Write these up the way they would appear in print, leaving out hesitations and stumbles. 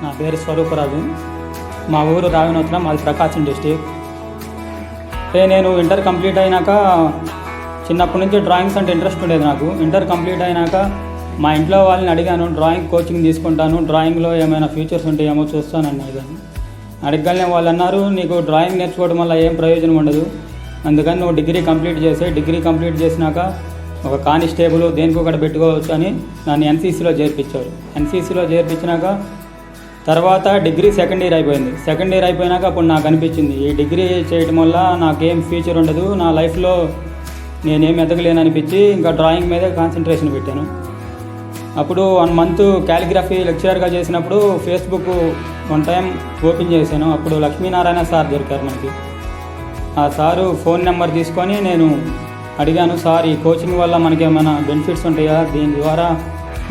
నా పేరు స్వరూపరాజు. మా ఊరు రావినోత్రం, మాది ప్రకాశం డిస్టిక్. నేను ఇంటర్ కంప్లీట్ అయినాక చిన్నప్పటి నుంచి డ్రాయింగ్స్ అంటే ఇంట్రెస్ట్ ఉండేది నాకు. ఇంటర్ కంప్లీట్ అయినాక మా ఇంట్లో వాళ్ళని అడిగాను, డ్రాయింగ్ కోచింగ్ తీసుకుంటాను, డ్రాయింగ్లో ఏమైనా ఫ్యూచర్స్ ఉంటాయేమో చూస్తానని అడిగాను. అడగగానే వాళ్ళు అన్నారు, నీకు డ్రాయింగ్ నేర్చుకోవడం వల్ల ఏం ప్రయోజనం ఉండదు, అందుకని నువ్వు డిగ్రీ కంప్లీట్ చేసి, డిగ్రీ కంప్లీట్ చేసినాక ఒక కానిస్టేబుల్ దేనికి ఒకటి పెట్టుకోవచ్చు అని నన్ను ఎన్సీసీలో చేర్పించారు. ఎన్సీసీలో చేర్పించినాక తర్వాత డిగ్రీ సెకండ్ ఇయర్ అయిపోయింది. సెకండ్ ఇయర్ అయిపోయినాక అప్పుడు నాకు అనిపించింది, ఈ డిగ్రీ చేయడం వల్ల నాకేం ఫ్యూచర్ ఉండదు, నా లైఫ్లో నేనేం ఎదగలేను అనిపించి ఇంకా డ్రాయింగ్ మీదే కాన్సన్ట్రేషన్ పెట్టాను. అప్పుడు 1 మంత్ క్యాలిగ్రఫీ లెక్చరర్గా చేసినప్పుడు ఫేస్బుక్ వన్ టైం ఓపెన్ చేశాను. అప్పుడు లక్ష్మీనారాయణ సార్ దొరికారు మనకి. ఆ సారు ఫోన్ నెంబర్ తీసుకొని నేను అడిగాను, సార్ ఈ కోచింగ్ వల్ల మనకి ఏమైనా బెనిఫిట్స్ ఉంటాయా, దీని ద్వారా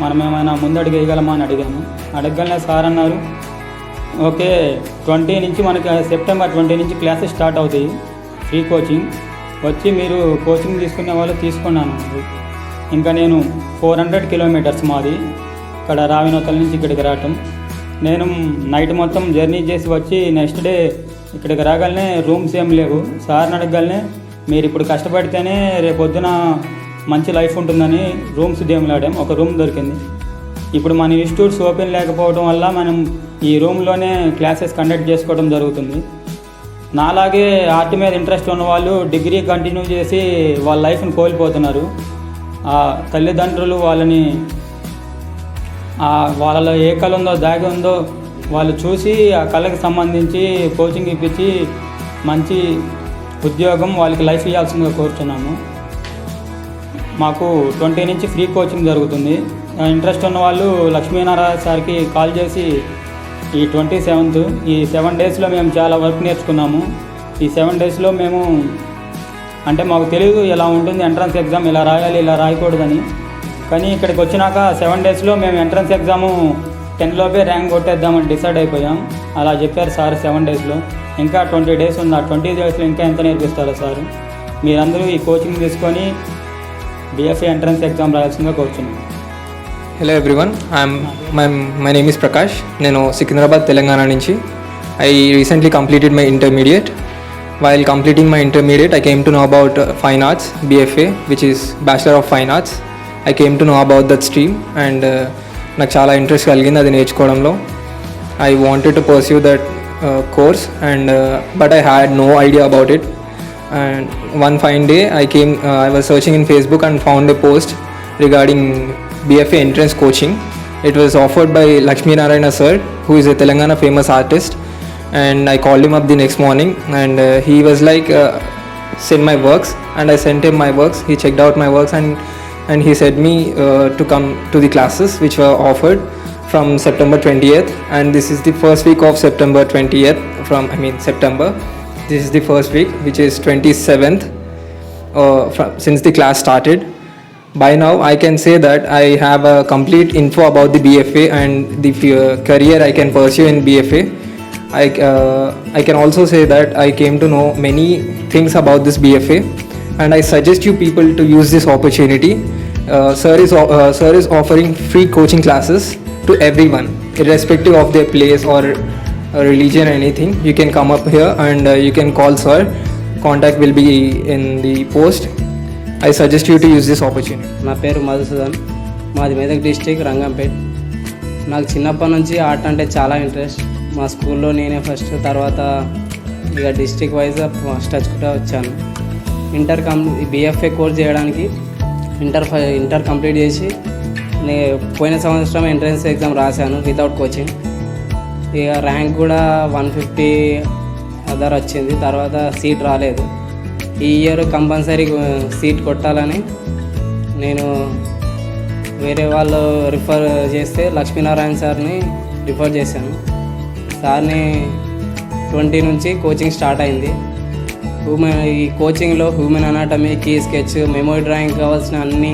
మనం ఏమైనా ముందడుగు వేయగలమా అని అడిగాను. అడగగానే సార్ అన్నారు, ఓకే 20 నుంచి మనకి సెప్టెంబర్ 20 నుంచి క్లాసెస్ స్టార్ట్ అవుతాయి, ఫ్రీ కోచింగ్, వచ్చి మీరు కోచింగ్ తీసుకునే వాళ్ళు తీసుకున్నాను. ఇంకా నేను 400 కిలోమీటర్స్ మాది, ఇక్కడ రావినోతల నుంచి ఇక్కడికి రావటం. నేను నైట్ మొత్తం జర్నీ చేసి వచ్చి నెక్స్ట్ డే ఇక్కడికి రాగానే రూమ్స్ ఏం లేవు. సార్ని అడగగానే మీరు ఇప్పుడు కష్టపడితేనే రేపొద్దున మంచి లైఫ్ ఉంటుందని రూమ్స్ దేవులాడాం. ఒక రూమ్ దొరికింది. ఇప్పుడు మన ఇన్స్టిట్యూట్స్ ఓపెన్ లేకపోవడం వల్ల మనం ఈ రూమ్లోనే క్లాసెస్ కండక్ట్ చేసుకోవడం జరుగుతుంది. నాలాగే ఆర్ట్ మీద ఇంట్రెస్ట్ ఉన్న వాళ్ళు డిగ్రీ కంటిన్యూ చేసి వాళ్ళ లైఫ్ని కోల్పోతున్నారు. ఆ తల్లిదండ్రులు వాళ్ళలో ఏ కళ ఉందో దాగి ఉందో వాళ్ళు చూసి ఆ కళకి సంబంధించి కోచింగ్ ఇప్పించి మంచి ఉద్యోగం వాళ్ళకి లైఫ్ ఇవ్వాల్సిందిగా కోరుతున్నాము. మాకు 20 నుంచి ఫ్రీ కోచింగ్ జరుగుతుంది. ఇంట్రెస్ట్ ఉన్న వాళ్ళు లక్ష్మీనారాయణ సార్కి కాల్ చేసి ఈ 27th ఈ 7 డేస్లో మేము చాలా వర్క్ నేర్చుకున్నాము. ఈ 7 డేస్లో మేము అంటే మాకు తెలియదు ఎలా ఉంటుంది ఎంట్రన్స్ ఎగ్జామ్, ఇలా రాయాలి ఇలా రాయకూడదని. కానీ ఇక్కడికి వచ్చినాక 7 డేస్లో మేము ఎంట్రన్స్ ఎగ్జాము 10 లోపే ర్యాంక్ కొట్టేద్దామని డిసైడ్ అయిపోయాం. అలా చెప్పారు సార్ 7 డేస్లో. ఇంకా 20 డేస్ ఉంది. ఆ 20 డేస్లో ఇంకా ఎంత నేర్పిస్తారో సార్. మీరందరూ ఈ కోచింగ్ తీసుకొని BFA ఎంట్రన్స్ ఎగ్జామ్ రాయాల్సిందిగా కోరుచున్నాను. Hello everyone, my name is Prakash. నేను సికింద్రాబాద్, తెలంగాణ నుంచి. I recently completed my intermediate. While completing my intermediate, I came to know about Fine Arts, BFA, which is Bachelor of Fine Arts. I came to know about that stream and నాకు చాలా interest కలిగింది అది నేర్చుకోవడంలో. I wanted to pursue that course but I had no idea about it. And one fine day I was searching in Facebook and found a post regarding BFA entrance coaching. It was offered by Lakshminarayana sir, who is a Telangana famous artist. And I called him up the next morning and he was like, send my works, and I sent him my works. He checked out my works and he said me to come to the classes which were offered from September 20th, and this is the first week of September 20th September. This is the first week, which is 27th since the class started. By now I can say that I have a complete info about the BFA and the career I can pursue in BFA. I can also say that I came to know many things about this BFA, and I suggest you people to use this opportunity. Sir is offering free coaching classes to everyone, irrespective of their place or religion or anything. You can come up here and you can call sir. Contact will be in the post. I suggest you to use this opportunity. నా పేరు మధుసూదన్, మాది Medak district, Rangampet. నాకు చిన్నప్పటి నుంచి art అంటే చాలా interest. మా స్కూల్లో నేనే ఫస్ట్, తర్వాత ఇక డిస్ట్రిక్ట్ వైజ్గా ఫస్ట్ వచ్చుకుంటూ వచ్చాను. BFA కోర్స్ చేయడానికి ఇంటర్ కంప్లీట్ చేసి పోయిన సంవత్సరం ఎంట్రన్స్ ఎగ్జామ్ రాశాను వితౌట్ కోచింగ్. ఇక ర్యాంక్ కూడా 150 అదర్ వచ్చింది. తర్వాత సీట్ రాలేదు. ఈ ఇయర్ కంపల్సరీ సీట్ కొట్టాలని నేను వేరే వాళ్ళు రిఫర్ చేస్తే లక్ష్మీనారాయణ సార్ని రిఫర్ చేశాను. సార్ని 20 నుంచి కోచింగ్ స్టార్ట్ అయింది. ఈ కోచింగ్లో human anatomy, key sketch, memory drawing కావాల్సిన అన్నీ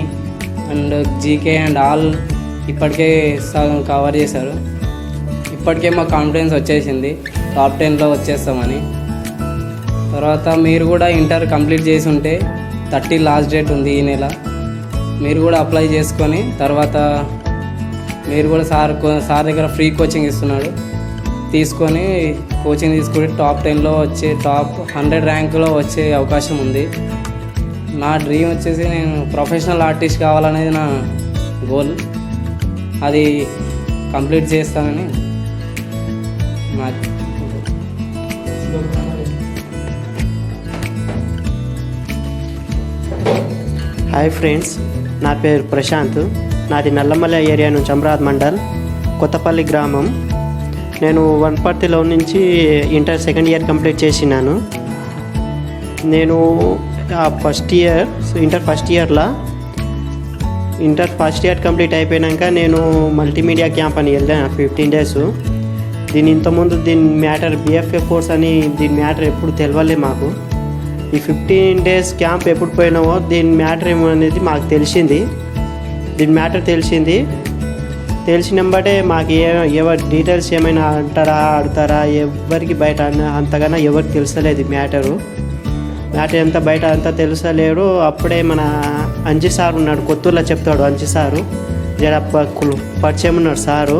అండ్ జీకే అండ్ ఆల్ ఇప్పటికే సగం కవర్ చేశారు. ఇప్పటికే మాకు కాన్ఫిడెన్స్ వచ్చేసింది టాప్ 10లో వచ్చేస్తామని. తర్వాత మీరు కూడా ఇంటర్ కంప్లీట్ చేసి ఉంటే 30 లాస్ట్ డేట్ ఉంది ఈ నెల. మీరు కూడా అప్లై చేసుకొని తర్వాత మీరు కూడా సార్ దగ్గర ఫ్రీ కోచింగ్ ఇస్తున్నాడు, తీసుకొని కోచింగ్ తీసుకుని టాప్ 10లో వచ్చే టాప్ 100 ర్యాంకులో వచ్చే అవకాశం ఉంది. నా డ్రీమ్ వచ్చేసి నేను ప్రొఫెషనల్ ఆర్టిస్ట్ కావాలనేది నా గోల్. అది కంప్లీట్ చేస్తానని నాకు. హాయ్ ఫ్రెండ్స్, నా పేరు ప్రశాంత్. నాది నల్లమల్ల ఏరియా నుంచి అమరావతి మండల్ కొత్తపల్లి గ్రామం. నేను వనపర్తిలో నుంచి ఇంటర్ సెకండ్ ఇయర్ కంప్లీట్ చేసినాను. నేను ఇంటర్ ఫస్ట్ ఇయర్ కంప్లీట్ అయిపోయాక నేను మల్టీమీడియా క్యాంప్ అని వెళ్ళాను 15 days. ఇంతకుముందు దీని మ్యాటర్ BFA కోర్స్ అని దీని మ్యాటర్ ఎప్పుడు తెలియలే మాకు. ఈ 15 days క్యాంప్ ఎప్పుడు పోయినావో దీని మ్యాటర్ ఏమో అనేది మాకు తెలిసింది. దీని మ్యాటర్ తెలిసినంబటే మాకు ఎవరి డీటెయిల్స్ ఏమైనా ఆడతారా ఎవరికి బయట అంతగానో ఎవరికి తెలుసలేదు మ్యాటర్ ఎంత బయట అంతా తెలుసలేడు. అప్పుడే మన అంజి సార్ ఉన్నాడు, కొత్తూరులో చెప్తాడు అంజి సారు, జర పరిచయం ఉన్నాడు సారు.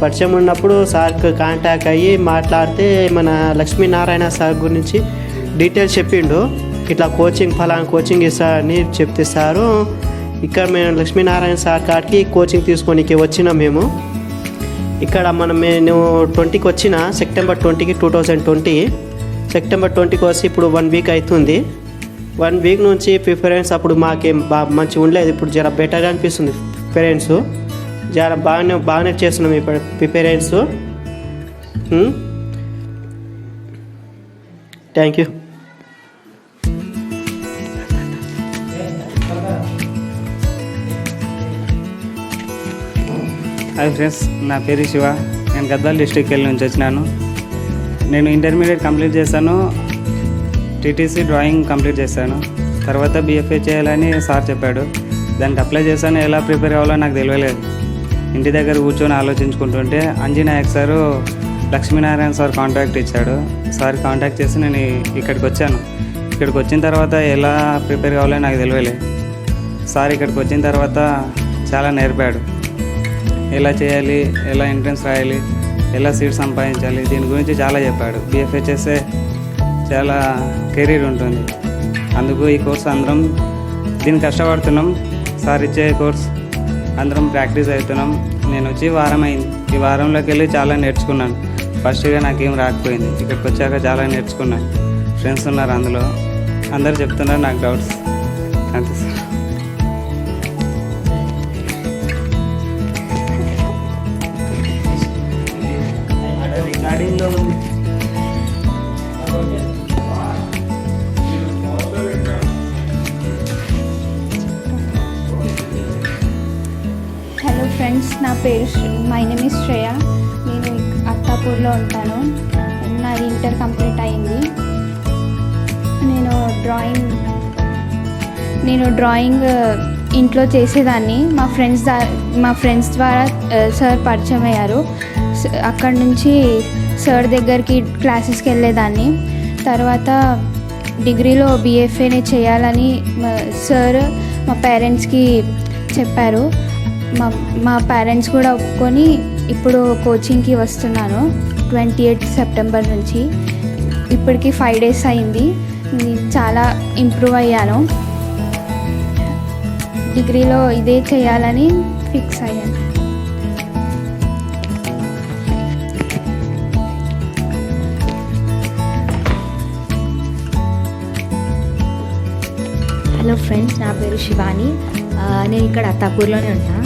పరిచయం ఉన్నప్పుడు సార్కి కాంటాక్ట్ అయ్యి మాట్లాడితే మన లక్ష్మీనారాయణ సార్ గురించి డీటెయిల్స్ చెప్పిండు. ఇట్లా ఫలానా కోచింగ్ ఇస్తా అని చెప్తే సారు ఇక్కడ మేము లక్ష్మీనారాయణ సార్ కాడికి కోచింగ్ తీసుకొనికి వచ్చినాం మేము. ఇక్కడ నేను 20కి వచ్చిన సెప్టెంబర్ 20కి 2020 సెప్టెంబర్ 20కి వచ్చి ఇప్పుడు 1 week అవుతుంది. 1 week నుంచి ప్రిఫరెన్స్ అప్పుడు మాకేం మంచిగా ఉండలేదు. ఇప్పుడు జర బెటర్గా అనిపిస్తుంది. ప్రిఫరెన్స్ జర బాగానే చేస్తున్నాం ఇప్పుడు preference. Thank you. Hi friends, నా పేరు శివ. నేను గద్వాల డిస్ట్రిక్ట్ వెళ్ళి నుంచి వచ్చినాను. నేను ఇంటర్మీడియట్ కంప్లీట్ చేశాను, TTC డ్రాయింగ్ కంప్లీట్ చేశాను. తర్వాత BFA చేయాలని సార్ చెప్పాడు. దానికి అప్లై చేశాను. ఎలా ప్రిపేర్ అవ్వాలో నాకు తెలియలేదు. ఇంటి దగ్గర కూర్చొని ఆలోచించుకుంటుంటే Anjanayak sir Lakshminarayana sir contact ఇచ్చాడు. సార్ కాంటాక్ట్ చేసి నేను ఇక్కడికి వచ్చాను. ఇక్కడికి వచ్చిన తర్వాత ఎలా ప్రిపేర్ కావాలో నాకు తెలియలేదు. సార్ ఇక్కడికి వచ్చిన తర్వాత చాలా నేర్పాడు. ఎలా చేయాలి, ఎలా ఎంట్రన్స్ రాయాలి, ఎలా సీట్ సంపాదించాలి, దీని గురించి చాలా చెప్పాడు. BFA చేస్తే చాలా కెరీర్ ఉంటుంది. అందుకు ఈ కోర్స్ అందరం దీన్ని కష్టపడుతున్నాం. సార్ ఇచ్చే కోర్స్ అందరం ప్రాక్టీస్ అవుతున్నాం. నేను వచ్చి వారం అయింది. ఈ వారంలోకి వెళ్ళి చాలా నేర్చుకున్నాను. ఫస్ట్గా నాకేం రాకపోయింది. ఇక్కడికి వచ్చాక చాలా నేర్చుకున్నాను. ఫ్రెండ్స్ ఉన్నారు అందులో, అందరు చెప్తున్నారు నాకు డౌట్స్. అంతే sir. Hello friends, my name is Shreya. నేను అత్తాపూర్లో ఉంటాను. నాది ఇంటర్ కంప్లీట్ అయింది. నేను డ్రాయింగ్ ఇంట్లో చేసేదాన్ని. మా ఫ్రెండ్స్ ద్వారా సార్ పరిచయం అయ్యారు. అక్కడి నుంచి సార్ దగ్గరికి క్లాసెస్కి వెళ్ళేదాన్ని. తర్వాత డిగ్రీలో BFAనే చేయాలని సార్ మా పేరెంట్స్కి చెప్పారు. మా పేరెంట్స్ కూడా ఒప్పుకొని ఇప్పుడు కోచింగ్కి వస్తున్నాను 28 సెప్టెంబర్ నుంచి. ఇప్పటికి 5 days అయింది. చాలా ఇంప్రూవ్ అయ్యాను. డిగ్రీలో ఇదే చేయాలని ఫిక్స్ అయ్యాను. హలో ఫ్రెండ్స్, నా పేరు శివాని. నేను ఇక్కడ అత్తాపూర్లోనే ఉంటా.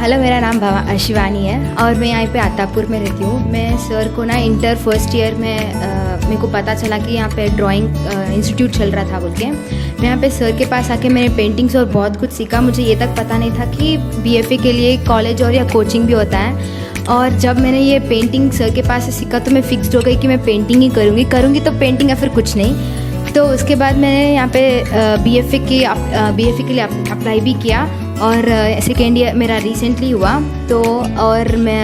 हेलो, मेरा नाम शिवानी है और मैं यहाँ पे अत्तापुर में रहती हूँ. मैं सर को ना इंटर फर्स्ट ईयर में मेरे को पता चला कि यहाँ पे ड्राइंग इंस्टीट्यूट चल रहा था बोल के. मैं यहाँ पे सर के पास आके मैंने पेंटिंग्स और बहुत कुछ सीखा. मुझे ये तक पता नहीं था कि BFA के लिए कॉलेज और या कोचिंग भी होता है. और जब मैंने ये पेंटिंग सर के पास से सीखा तो मैं फिक्स्ड हो गई कि मैं पेंटिंग ही करूँगी तो पेंटिंग या फिर कुछ नहीं. तो उसके बाद मैंने यहाँ पे BFA के लिए अप्लाई भी किया और सेकेंड ईयर मेरा रिसेंटली हुआ. तो और मैं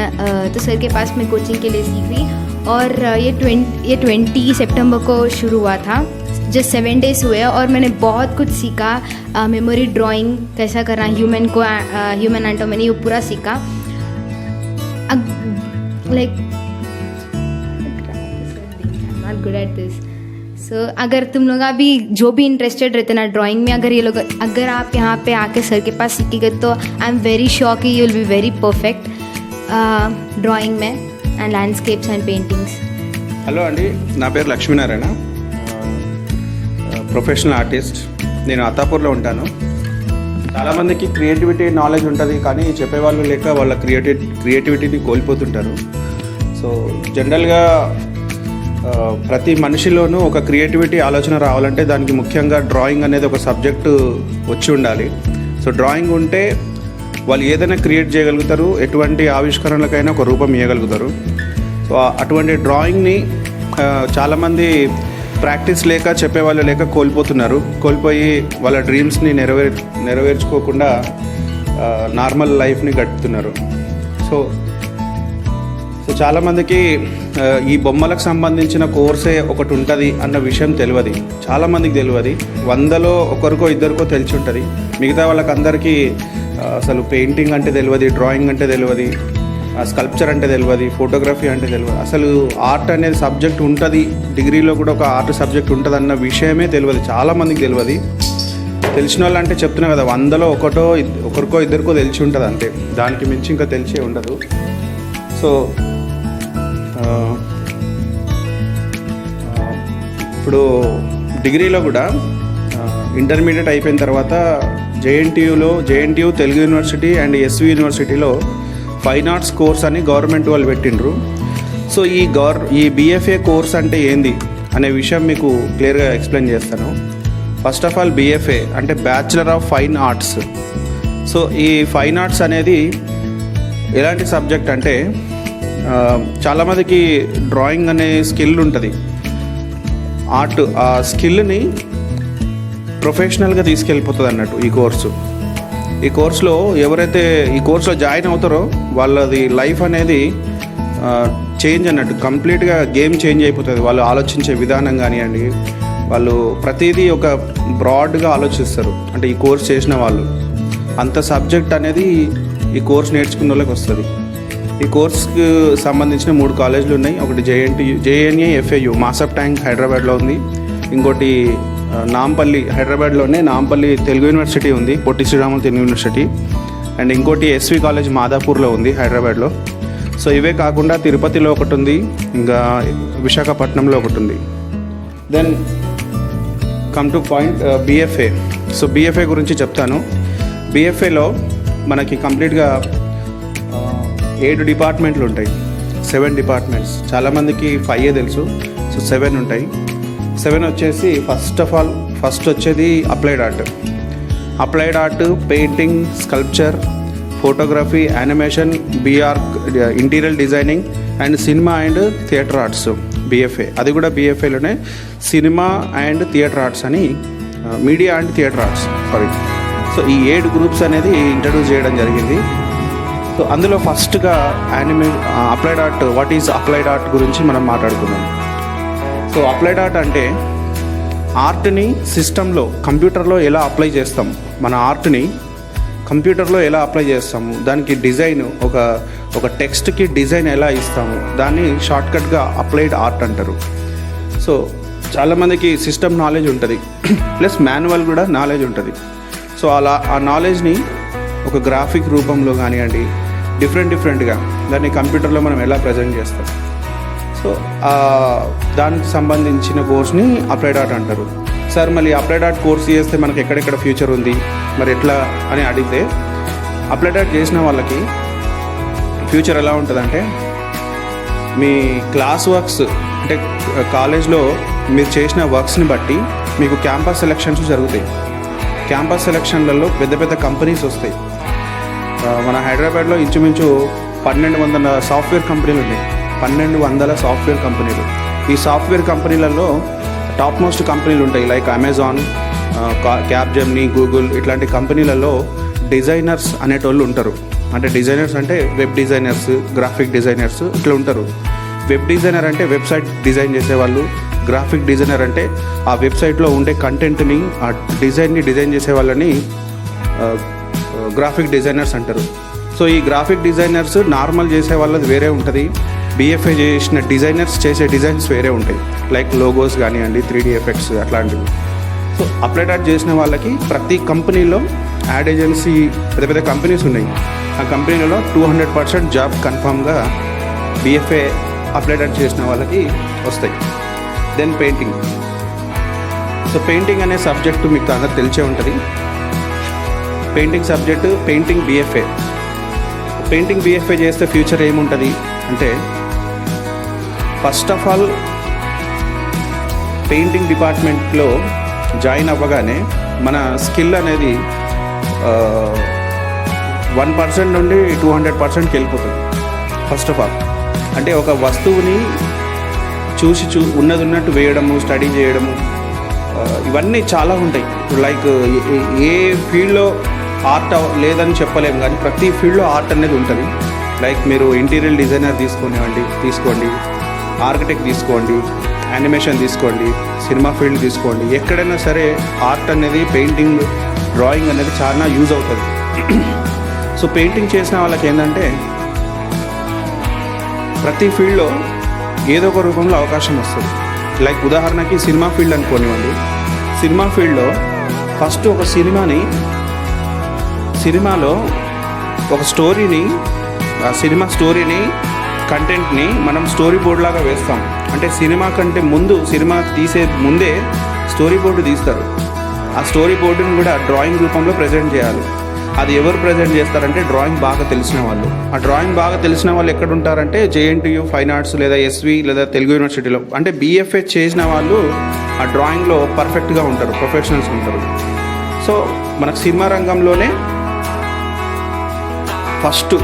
तो सर के पास मैं कोचिंग के लिए सीख रही और ये 20 सितंबर को शुरू हुआ था। जस्ट 7 डेज़ हुए और मैंने बहुत कुछ सीखा। मेमोरी ड्राइंग कैसा करना, ह्यूमन एनाटॉमी, वो पूरा सीखा। Like not good at this. So अगर तुम लोग अभी जो भी इंटरेस्टेड रहते ना ड्राइंग में, अगर आप यहाँ पे आके सर के पास सीखेंगे तो आई एम वेरी श्योर कि you will be very perfect drawing में and landscapes and paintings. Hello అండి, నా పేరు లక్ష్మీనారాయణ, ప్రొఫెషనల్ ఆర్టిస్ట్. నేను అత్తాపూర్లో ఉంటాను. చాలామందికి క్రియేటివిటీ నాలెడ్జ్ ఉంటుంది, కానీ చెప్పేవాళ్ళు లేక వాళ్ళ క్రియేటివిటీని కోల్పోతుంటారు. సో జనరల్గా ప్రతి మనిషిలోనూ ఒక క్రియేటివిటీ ఆలోచన రావాలంటే దానికి ముఖ్యంగా డ్రాయింగ్ అనేది ఒక సబ్జెక్టు వచ్చి ఉండాలి. సో డ్రాయింగ్ ఉంటే వాళ్ళు ఏదైనా క్రియేట్ చేయగలుగుతారు, ఎటువంటి ఆవిష్కరణలకైనా ఒక రూపం ఇవ్వగలుగుతారు. సో అటువంటి డ్రాయింగ్ని చాలామంది ప్రాక్టీస్ లేక చెప్పేవాళ్ళు లేక కోల్పోయి వాళ్ళ డ్రీమ్స్ని నెరవేర్చుకోకుండా నార్మల్ లైఫ్ని గడుపుతున్నారు. సో చాలామందికి ఈ బొమ్మలకు సంబంధించిన కోర్సే ఒకటి ఉంటుంది అన్న విషయం తెలియదు, చాలామందికి తెలియదు. 100లో ఒకరికో ఇద్దరికో తెలిసి ఉంటుంది. మిగతా వాళ్ళకందరికీ అసలు పెయింటింగ్ అంటే తెలియదు, డ్రాయింగ్ అంటే తెలియదు, స్కల్ప్చర్ అంటే తెలియదు, ఫోటోగ్రఫీ అంటే తెలియదు. అసలు ఆర్ట్ అనేది సబ్జెక్ట్ ఉంటుంది, డిగ్రీలో కూడా ఒక ఆర్ట్ సబ్జెక్ట్ ఉంటుంది అన్న విషయమే తెలియదు, చాలామందికి తెలియదు. తెలిసిన వాళ్ళు అంటే చెప్తున్నా కదా, 100లో ఒకరికో ఇద్దరికో తెలిసి ఉంటుంది అంతే, దానికి మించి ఇంకా తెలిసే ఉండదు. సో ఇప్పుడు డిగ్రీలో కూడా ఇంటర్మీడియట్ అయిపోయిన తర్వాత JNTU Telugu university and SV యూనివర్సిటీలో ఫైన్ ఆర్ట్స్ కోర్స్ అని గవర్నమెంట్ వాళ్ళు పెట్టిండ్రు. సో ఈ బీఎఫ్ఏ కోర్స్ అంటే ఏంది అనే విషయం మీకు క్లియర్గా ఎక్స్ప్లెయిన్ చేస్తాను. ఫస్ట్ ఆఫ్ ఆల్ బీఎఫ్ఏ అంటే bachelor of fine arts. So ఈ ఫైన్ ఆర్ట్స్ అనేది ఎలాంటి సబ్జెక్ట్ అంటే, చాలామందికి డ్రాయింగ్ అనే స్కిల్ ఉంటుంది, ఆర్ట్ ఆ స్కిల్ని ప్రొఫెషనల్గా తీసుకెళ్ళిపోతుంది అన్నట్టు ఈ కోర్సులో ఎవరైతే ఈ కోర్సులో జాయిన్ అవుతారో వాళ్ళది లైఫ్ అనేది చేంజ్ అన్నట్టు, కంప్లీట్గా గేమ్ చేంజ్ అయిపోతుంది. వాళ్ళు ఆలోచించే విధానం కానివ్వండి, వాళ్ళు ప్రతిదీ ఒక బ్రాడ్గా ఆలోచిస్తారు. అంటే ఈ కోర్స్ చేసిన వాళ్ళు అంత సబ్జెక్ట్ అనేది ఈ కోర్స్ నేర్చుకున్న వాళ్ళకి వస్తుంది. ఈ కోర్స్కి సంబంధించిన 3 కాలేజీలు ఉన్నాయి. ఒకటి జేఎన్ఏ ఎఫ్ఏయు మాసప్ ట్యాంక్ హైదరాబాద్లో ఉంది, ఇంకోటి నాంపల్లి హైదరాబాద్లోనే నాంపల్లి తెలుగు యూనివర్సిటీ ఉంది, పొట్టి శ్రీరాములు తెలుగు యూనివర్సిటీ, అండ్ ఇంకోటి ఎస్వి కాలేజ్ మాదాపూర్లో ఉంది హైదరాబాద్లో. సో ఇవే కాకుండా తిరుపతిలో ఒకటి ఉంది, ఇంకా విశాఖపట్నంలో ఒకటి ఉంది. Then come to point BFA. So BFA గురించి చెప్తాను. బీఎఫ్ఏలో మనకి కంప్లీట్గా 7 డిపార్ట్మెంట్లు ఉంటాయి, 7 డిపార్ట్మెంట్స్. చాలామందికి 5 తెలుసు, సో 7 ఉంటాయి. 7 వచ్చేసి ఫస్ట్ వచ్చేది applied art, painting, sculpture, photography, animation, బీఆర్, interior designing and cinema and theatre arts BFA. అది కూడా బీఎఫ్ఏలోనే సినిమా అండ్ థియేటర్ ఆర్ట్స్ అని, media and theatre arts so ఈ 7 గ్రూప్స్ అనేది ఇంట్రడ్యూస్ చేయడం జరిగింది. సో అందులో ఫస్ట్గా applied art. What is applied art గురించి మనం మాట్లాడుకుందాం. సో అప్లైడ్ ఆర్ట్ అంటే ఆర్ట్ని సిస్టంలో, కంప్యూటర్లో ఎలా అప్లై చేస్తాం, మన ఆర్ట్ని కంప్యూటర్లో ఎలా అప్లై చేస్తాము, దానికి డిజైన్, ఒక టెక్స్ట్కి డిజైన్ ఎలా ఇస్తాము, దాన్ని షార్ట్కట్గా అప్లైడ్ ఆర్ట్ అంటారు. సో చాలామందికి సిస్టమ్ నాలెడ్జ్ ఉంటుంది, ప్లస్ మాన్యువల్ కూడా నాలెడ్జ్ ఉంటుంది. సో అలా ఆ నాలెడ్జ్ని ఒక గ్రాఫిక్ రూపంలో కానివ్వండి, డిఫరెంట్గా దాన్ని కంప్యూటర్లో మనం ఎలా ప్రజెంట్ చేస్తాం. సో దానికి సంబంధించిన కోర్స్ని అప్లైడ్ ఆర్ట్ అంటారు. సార్ మళ్ళీ అప్లైడ్ ఆర్ట్ కోర్స్ చేస్తే మనకి ఎక్కడెక్కడ ఫ్యూచర్ ఉంది, మరి ఎట్లా అని అడిగితే, అప్లైడ్ ఆర్ట్ చేసిన వాళ్ళకి ఫ్యూచర్ ఎలా ఉంటుందంటే, మీ క్లాస్ వర్క్స్ అంటే కాలేజ్లో మీరు చేసిన వర్క్స్ని బట్టి మీకు క్యాంపస్ సెలక్షన్స్ జరుగుతాయి. క్యాంపస్ సెలక్షన్లలో పెద్ద కంపెనీస్ వస్తాయి. మన హైదరాబాద్లో ఇంచుమించు 1200 సాఫ్ట్వేర్ కంపెనీలు ఉన్నాయి, 1200 సాఫ్ట్వేర్ కంపెనీలు. ఈ సాఫ్ట్వేర్ కంపెనీలలో టాప్ మోస్ట్ కంపెనీలు ఉంటాయి, లైక్ అమెజాన్, క్యాప్జెమినీ, గూగుల్. ఇట్లాంటి కంపెనీలలో డిజైనర్స్ అనేటోళ్ళు ఉంటారు. అంటే డిజైనర్స్ అంటే వెబ్ డిజైనర్స్, గ్రాఫిక్ డిజైనర్స్ ఇట్లా ఉంటారు. వెబ్ డిజైనర్ అంటే వెబ్సైట్ డిజైన్ చేసేవాళ్ళు, గ్రాఫిక్ డిజైనర్ అంటే ఆ వెబ్సైట్లో ఉండే కంటెంట్ని, ఆ డిజైన్ చేసే వాళ్ళని గ్రాఫిక్ డిజైనర్స్ అంటారు. సో ఈ గ్రాఫిక్ డిజైనర్స్ నార్మల్ చేసే వాళ్ళది వేరే ఉంటుంది, BFA చేసిన డిజైనర్స్ చేసే డిజైన్స్ వేరే ఉంటాయి. లైక్ లోగోస్ కానివ్వండి, 3D ఎఫెక్ట్స్ అట్లాంటివి. సో అప్లైడ్ ఆర్ట్ చేసిన వాళ్ళకి ప్రతి కంపెనీలో, యాడ్ ఏజెన్సీ పెద్ద పెద్ద కంపెనీస్ ఉన్నాయి, ఆ కంపెనీలలో 200% జాబ్ కన్ఫామ్గా BFA అప్లైడ్ ఆర్ట్ చేసిన వాళ్ళకి వస్తాయి. Then painting. సో పెయింటింగ్ అనే సబ్జెక్టు మీకు అందరూ తెలిసే ఉంటుంది. Painting subject, painting BFA. Painting BFA చేస్తే ఫ్యూచర్ ఏముంటుంది అంటే, ఫస్ట్ ఆఫ్ ఆల్ పెయింటింగ్ డిపార్ట్మెంట్లో జాయిన్ అవ్వగానే మన స్కిల్ అనేది 1% నుండి 200%కి వెళ్ళిపోతుంది. ఫస్ట్ ఆఫ్ ఆల్ అంటే ఒక వస్తువుని చూసి ఉన్నది ఉన్నట్టు వేయడము, స్టడీ చేయడము, ఇవన్నీ చాలా ఉంటాయి. లైక్ ఏ ఫీల్డ్లో ఆర్ట్ లేదని చెప్పలేము, కానీ ప్రతి ఫీల్డ్లో ఆర్ట్ అనేది ఉంటుంది. లైక్ మీరు ఇంటీరియర్ డిజైనర్ తీసుకోండి, ఆర్కిటెక్ట్ తీసుకోండి, యానిమేషన్ తీసుకోండి, సినిమా ఫీల్డ్ తీసుకోండి, ఎక్కడైనా సరే ఆర్ట్ అనేది, పెయింటింగ్, డ్రాయింగ్ అనేది చాలా యూజ్ అవుతుంది. సో పెయింటింగ్ చేసిన వాళ్ళకి ఏంటంటే ప్రతి ఫీల్డ్లో ఏదో ఒక రూపంలో అవకాశం వస్తుంది. లైక్ ఉదాహరణకి సినిమా ఫీల్డ్ అనుకోనివ్వండి. సినిమా ఫీల్డ్లో ఫస్ట్ ఒక సినిమాలో ఒక స్టోరీని, ఆ సినిమా స్టోరీని, కంటెంట్ని మనం స్టోరీ బోర్డ్ లాగా వేస్తాం. అంటే సినిమా కంటే ముందు, సినిమా తీసే ముందే స్టోరీ బోర్డు తీస్తారు. ఆ స్టోరీ బోర్డుని కూడా డ్రాయింగ్ రూపంలో ప్రజెంట్ చేయాలి. అది ఎవరు ప్రజెంట్ చేస్తారంటే డ్రాయింగ్ బాగా తెలిసిన వాళ్ళు. ఆ డ్రాయింగ్ బాగా తెలిసిన వాళ్ళు ఎక్కడ ఉంటారంటే JNTU ఫైన్ ఆర్ట్స్ లేదా SV లేదా తెలుగు యూనివర్సిటీలో. అంటే BFA చేసిన వాళ్ళు ఆ డ్రాయింగ్లో పర్ఫెక్ట్గా ఉంటారు, ప్రొఫెషనల్స్ ఉంటారు. సో మనకు సినిమా రంగంలోనే ఫస్ట్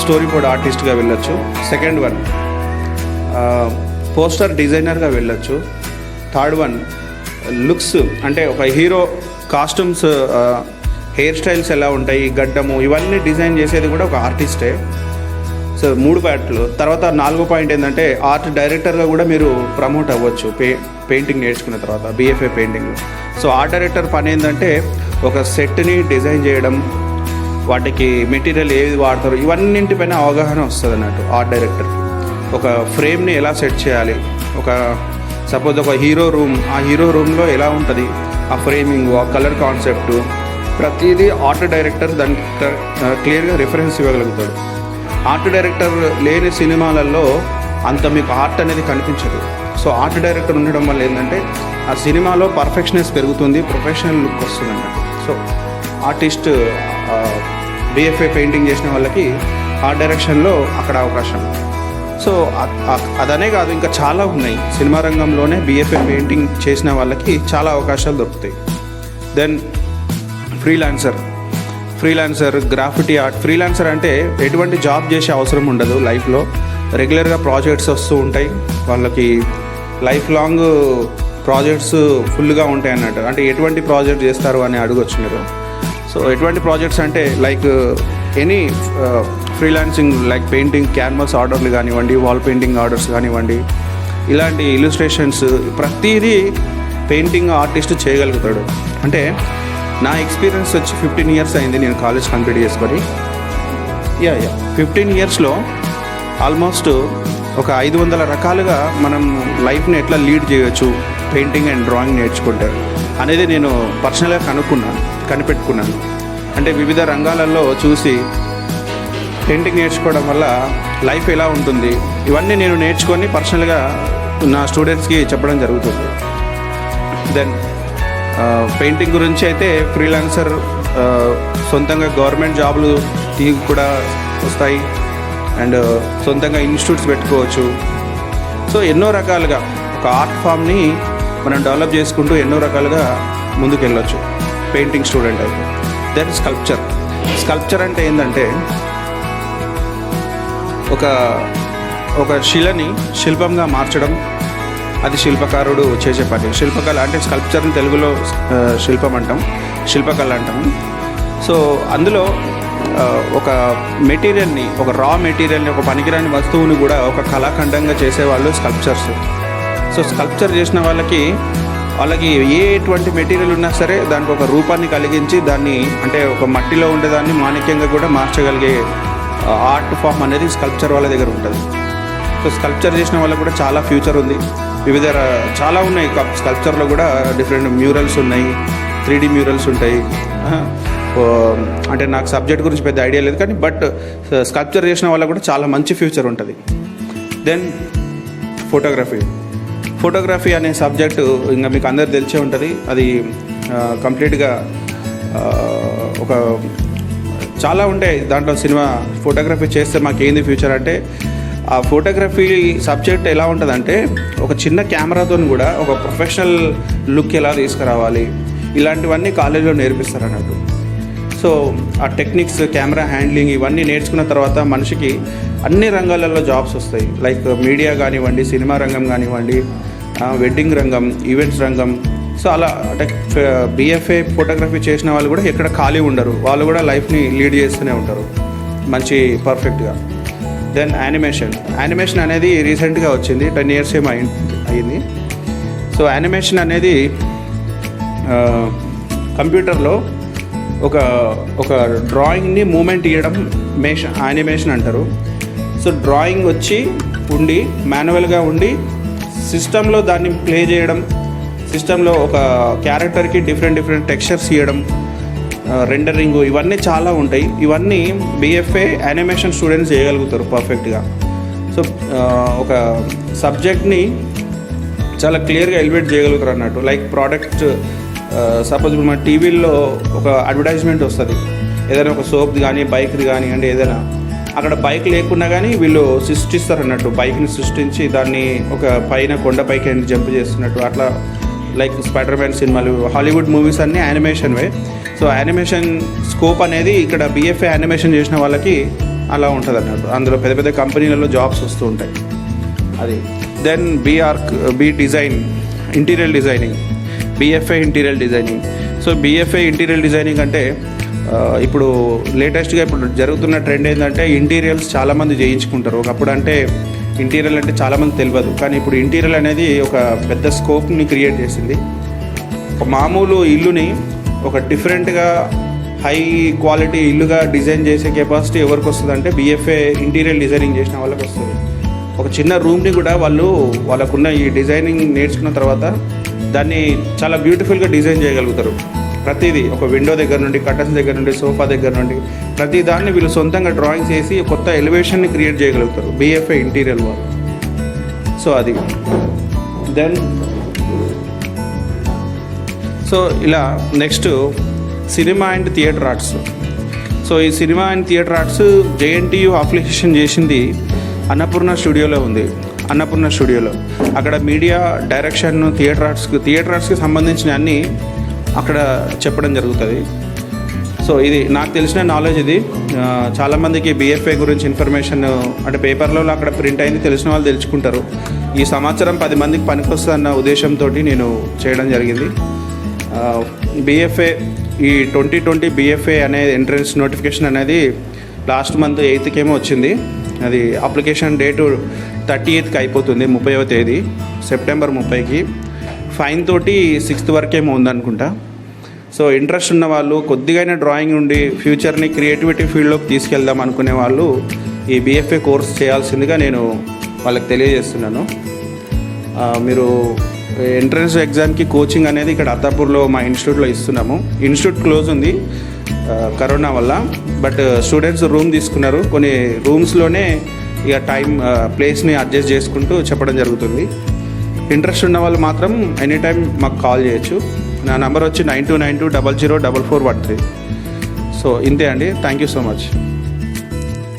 స్టోరీ బోర్డ్ ఆర్టిస్ట్గా వెళ్ళొచ్చు. సెకండ్ వన్ పోస్టర్ డిజైనర్గా వెళ్ళొచ్చు. థర్డ్ వన్ లుక్స్, అంటే ఒక హీరో కాస్ట్యూమ్స్, హెయిర్ స్టైల్స్ ఎలా ఉంటాయి, గడ్డము, ఇవన్నీ డిజైన్ చేసేది కూడా ఒక ఆర్టిస్టే. సో 3 పాయింట్లు. తర్వాత 4వ పాయింట్ ఏంటంటే ఆర్ట్ డైరెక్టర్గా కూడా మీరు ప్రమోట్ అవ్వచ్చు పెయింటింగ్ నేర్చుకున్న తర్వాత, BFA painting. So art director పని ఏంటంటే ఒక సెట్ని డిజైన్ చేయడం, వాటికి మెటీరియల్ ఏది వాడతారు, ఇవన్నింటిపైన అవగాహన వస్తుంది అన్నట్టు ఆర్ట్ డైరెక్టర్కి. ఒక ఫ్రేమ్ని ఎలా సెట్ చేయాలి, సపోజ్ ఒక హీరో రూమ్, ఆ హీరో రూమ్లో ఎలా ఉంటుంది ఆ ఫ్రేమింగ్, ఆ కలర్ కాన్సెప్ట్, ప్రతిదీ ఆర్ట్ డైరెక్టర్ దానికి క్లియర్గా రిఫరెన్స్ ఇవ్వగలుగుతాడు. ఆర్ట్ డైరెక్టర్ లేని సినిమాలలో అంత మీకు ఆర్ట్ అనేది కనిపించదు. సో ఆర్ట్ డైరెక్టర్ ఉండడం వల్ల ఏంటంటే ఆ సినిమాలో పర్ఫెక్షనెస్ పెరుగుతుంది, ప్రొఫెషనల్ లుక్ వస్తుంది అన్నట్టు. సో ఆర్టిస్ట్ BFA పెయింటింగ్ చేసిన వాళ్ళకి ఆర్ట్ డైరెక్షన్లో అక్కడ అవకాశం. సో అదనే కాదు, ఇంకా చాలా ఉన్నాయి. సినిమా రంగంలోనే BFA పెయింటింగ్ చేసిన వాళ్ళకి చాలా అవకాశాలు దొరుకుతాయి. Then freelancer, graffiti art. Freelancer అంటే ఎటువంటి జాబ్ చేసే అవసరం ఉండదు లైఫ్లో. రెగ్యులర్గా ప్రాజెక్ట్స్ వస్తూ ఉంటాయి వాళ్ళకి, లైఫ్ లాంగ్ ప్రాజెక్ట్స్ ఫుల్గా ఉంటాయి అన్నట్టు. అంటే ఎటువంటి ప్రాజెక్ట్ చేస్తారు అని అడగొచ్చు మీరు. సో ఎటువంటి ప్రాజెక్ట్స్ అంటే like any freelancing, like painting canvas ఆర్డర్లు కానివ్వండి, వాల్ పెయింటింగ్ ఆర్డర్స్ కానివ్వండి, ఇలాంటి ఇల్లుస్ట్రేషన్స్, ప్రతిదీ పెయింటింగ్ ఆర్టిస్ట్ చేయగలుగుతాడు. అంటే నా ఎక్స్పీరియన్స్ వచ్చి 15 years అయింది నేను కాలేజ్ కంప్లీట్ చేసుకొని. 15 yearsలో ఆల్మోస్ట్ ఒక 500 రకాలుగా మనం లైఫ్ని ఎట్లా లీడ్ చేయవచ్చు పెయింటింగ్ అండ్ డ్రాయింగ్ నేర్చుకుంటే అనేది నేను పర్సనల్గా కనిపెట్టుకున్నాను. అంటే వివిధ రంగాలలో చూసి పెయింటింగ్ నేర్చుకోవడం వల్ల లైఫ్ ఎలా ఉంటుంది, ఇవన్నీ నేను నేర్చుకొని పర్సనల్గా నా స్టూడెంట్స్కి చెప్పడం జరుగుతుంది. దెన్ పెయింటింగ్ గురించి అయితే ఫ్రీలాన్సర్, సొంతంగా గవర్నమెంట్ జాబులు కూడా వస్తాయి, అండ్ సొంతంగా ఇన్స్టిట్యూట్స్ పెట్టుకోవచ్చు. సో ఎన్నో రకాలుగా ఒక ఆర్ట్ ఫామ్ని మనం డెవలప్ చేసుకుంటూ ఎన్నో రకాలుగా ముందుకు వెళ్ళొచ్చు పెయింటింగ్ స్టూడెంట్ అయితే. దెన్ స్కల్ప్చర్ అంటే ఏంటంటే ఒక శిలని శిల్పంగా మార్చడం, అది శిల్పకారుడు చేసే పని. శిల్పకళ అంటే స్కల్ప్చర్ని తెలుగులో శిల్పకళ అంటాం. సో అందులో ఒక మెటీరియల్ని, ఒక రా మెటీరియల్ని, ఒక పనికిరాని వస్తువుని కూడా ఒక కళాఖండంగా చేసేవాళ్ళు స్కల్ప్చర్స్. సో స్కల్ప్చర్ చేసిన వాళ్ళకి ఎటువంటి మెటీరియల్ ఉన్నా సరే దానికి ఒక రూపాన్ని కలిగించి దాన్ని, అంటే ఒక మట్టిలో ఉండేదాన్ని మాణిక్యంగా కూడా మార్చగలిగే ఆర్ట్ ఫామ్ అనేది స్కల్ప్చర్ వాళ్ళ దగ్గర ఉంటుంది. సో స్కల్ప్చర్ చేసిన వాళ్ళకి కూడా చాలా ఫ్యూచర్ ఉంది. చాలా ఉన్నాయి స్కల్ప్చర్లో కూడా. డిఫరెంట్ మ్యూరల్స్ ఉన్నాయి, 3D మ్యూరల్స్ ఉంటాయి. అంటే నాకు సబ్జెక్ట్ గురించి పెద్ద ఐడియా లేదు, కానీ బట్ స్కల్ప్చర్ చేసిన వాళ్ళకి కూడా చాలా మంచి ఫ్యూచర్ ఉంటుంది. దెన్ ఫోటోగ్రఫీ అనే సబ్జెక్టు ఇంకా మీకు అందరు తెలిసే ఉంటుంది. అది కంప్లీట్గా ఒక చాలా ఉంటాయి దాంట్లో. ఫోటోగ్రఫీ చేస్తే మాకేంది ఫ్యూచర్ అంటే, ఆ ఫోటోగ్రఫీ సబ్జెక్ట్ ఎలా ఉంటుందంటే, ఒక చిన్న కెమెరాతో కూడా ఒక ప్రొఫెషనల్ లుక్ ఎలా తీసుకురావాలి, ఇలాంటివన్నీ కాలేజీలో నేర్పిస్తారు అన్నట్టు. సో ఆ టెక్నిక్స్, కెమెరా హ్యాండ్లింగ్ ఇవన్నీ నేర్చుకున్న తర్వాత మనిషికి అన్ని రంగాలలో జాబ్స్ వస్తాయి. లైక్ మీడియా కానివ్వండి, సినిమా రంగం కానివ్వండి, వెడ్డింగ్ రంగం, ఈవెంట్స్ రంగం. సో అలా అంటే BFA ఫోటోగ్రఫీ చేసిన వాళ్ళు కూడా ఎక్కడ ఖాళీ ఉండరు. వాళ్ళు కూడా లైఫ్ని లీడ్ చేస్తూనే ఉంటారు మంచి పర్ఫెక్ట్గా. దెన్ యానిమేషన్ అనేది రీసెంట్గా వచ్చింది, 10 years ఏమో అయింది. సో యానిమేషన్ అనేది కంప్యూటర్లో ఒక డ్రాయింగ్ని మూమెంట్ ఇవ్వడం యానిమేషన్ అంటారు. సో డ్రాయింగ్ ఉండి మాన్యువల్గా ఉండి సిస్టంలో దాన్ని ప్లే చేయడం, సిస్టంలో ఒక క్యారెక్టర్కి డిఫరెంట్ టెక్స్చర్స్ ఇవ్వడం, రెండరింగ్, ఇవన్నీ చాలా ఉంటాయి. ఇవన్నీ BFA యానిమేషన్ స్టూడెంట్స్ చేయగలుగుతారు పర్ఫెక్ట్గా. సో ఒక సబ్జెక్ట్ని చాలా క్లియర్గా ఎలివేట్ చేయగలుగుతారు అన్నట్టు. లైక్ ప్రోడక్ట్, సపోజ్ ఇప్పుడు మన టీవీల్లో ఒక అడ్వర్టైజ్మెంట్ వస్తుంది, ఏదైనా ఒక సోప్ది కానీ, బైక్ది కానీ, అంటే ఏదైనా అక్కడ బైక్ లేకున్నా కానీ వీళ్ళు సృష్టిస్తారు అన్నట్టు. బైక్ని సృష్టించి దాన్ని ఒక పైన కొండపైకి జంప్ చేస్తున్నట్టు అట్లా. లైక్ స్పైడర్-మ్యాన్ సినిమాలు, హాలీవుడ్ మూవీస్ అన్నీ యానిమేషన్వే. సో యానిమేషన్ స్కోప్ అనేది ఇక్కడ BFA యానిమేషన్ చేసిన వాళ్ళకి అలా ఉంటుంది అన్నట్టు. అందులో పెద్ద కంపెనీలలో జాబ్స్ వస్తూ ఉంటాయి. అది. Then interior designing, BFA interior designing. So BFA interior designing అంటే ఇప్పుడు లేటెస్ట్గా ఇప్పుడు జరుగుతున్న ట్రెండ్ ఏంటంటే, ఇంటీరియర్స్ చాలామంది చేయించుకుంటారు. ఒకప్పుడు అంటే ఇంటీరియర్ అంటే చాలామంది తెలియదు, కానీ ఇప్పుడు ఇంటీరియర్ అనేది ఒక పెద్ద స్కోప్ని క్రియేట్ చేసింది. ఒక మామూలు ఇల్లుని ఒక డిఫరెంట్గా హై క్వాలిటీ ఇల్లుగా డిజైన్ చేసే కెపాసిటీ ఎవరికి వస్తుంది అంటే BFA ఇంటీరియర్ డిజైనింగ్ చేసిన వాళ్ళకి వస్తుంది. ఒక చిన్న రూమ్ని కూడా వాళ్ళకున్న ఈ డిజైనింగ్ నేర్చుకున్న తర్వాత దాన్ని చాలా బ్యూటిఫుల్గా డిజైన్ చేయగలుగుతారు. ప్రతిదీ, ఒక విండో దగ్గర నుండి, కర్టన్స్ దగ్గర నుండి, సోఫా దగ్గర నుండి, ప్రతి దాన్ని వీళ్ళు సొంతంగా డ్రాయింగ్స్ చేసి కొత్త ఎలివేషన్ని క్రియేట్ చేయగలుగుతారు BFA ఇంటీరియర్ వాళ్ళు. సో అది. దెన్ సో ఇలా next cinema and theatre arts. So ఈ cinema and theatre arts JNTU application చేసింది అన్నపూర్ణ స్టూడియోలో. అక్కడ మీడియా, డైరెక్షన్, థియేటర్ ఆర్ట్స్కి సంబంధించిన అన్నీ అక్కడ చెప్పడం జరుగుతుంది. సో ఇది నాకు తెలిసిన నాలెడ్జ్. ఇది చాలామందికి BFA గురించి ఇన్ఫర్మేషన్ అంటే పేపర్లో అక్కడ ప్రింట్ అయింది, తెలిసిన వాళ్ళు తెలుసుకుంటారు. ఈ సమాచారం 10 మందికి పనికొస్తుందన్న ఉద్దేశంతో నేను చేయడం జరిగింది. BFA ఈ 2020 BFA అనే ఎంట్రన్స్ నోటిఫికేషన్ అనేది లాస్ట్ మంత్ 8th వచ్చింది. అది అప్లికేషన్ డేటు 30th అయిపోతుంది, 30వ తేదీ సెప్టెంబర్ 30కి. ఫైన్ తోటి 6th వరకేమో ఉందనుకుంటా. సో ఇంట్రెస్ట్ ఉన్న వాళ్ళు, కొద్దిగా డ్రాయింగ్ ఉండి ఫ్యూచర్ని క్రియేటివిటీ ఫీల్డ్లోకి తీసుకెళ్దాం అనుకునే వాళ్ళు ఈ BFA కోర్స్ చేయాల్సిందిగా నేను వాళ్ళకి తెలియజేస్తున్నాను. మీరు ఎంట్రన్స్ ఎగ్జామ్కి కోచింగ్ అనేది ఇక్కడ అత్తాపూర్లో మా ఇన్స్టిట్యూట్లో ఇస్తున్నాము. ఇన్స్టిట్యూట్ క్లోజ్ ఉంది కరోనా వల్ల, బట్ స్టూడెంట్స్ రూమ్ తీసుకున్నారు. కొన్ని రూమ్స్లోనే ఇక ప్లేస్ని అడ్జస్ట్ చేసుకుంటూ చెప్పడం జరుగుతుంది. ఇంట్రెస్ట్ ఉన్న వాళ్ళు మాత్రం ఎనీ టైం మాకు కాల్ చేయొచ్చు. నా నెంబర్ వచ్చి 9292004413. సో ఇంతే అండి. Thank you so much.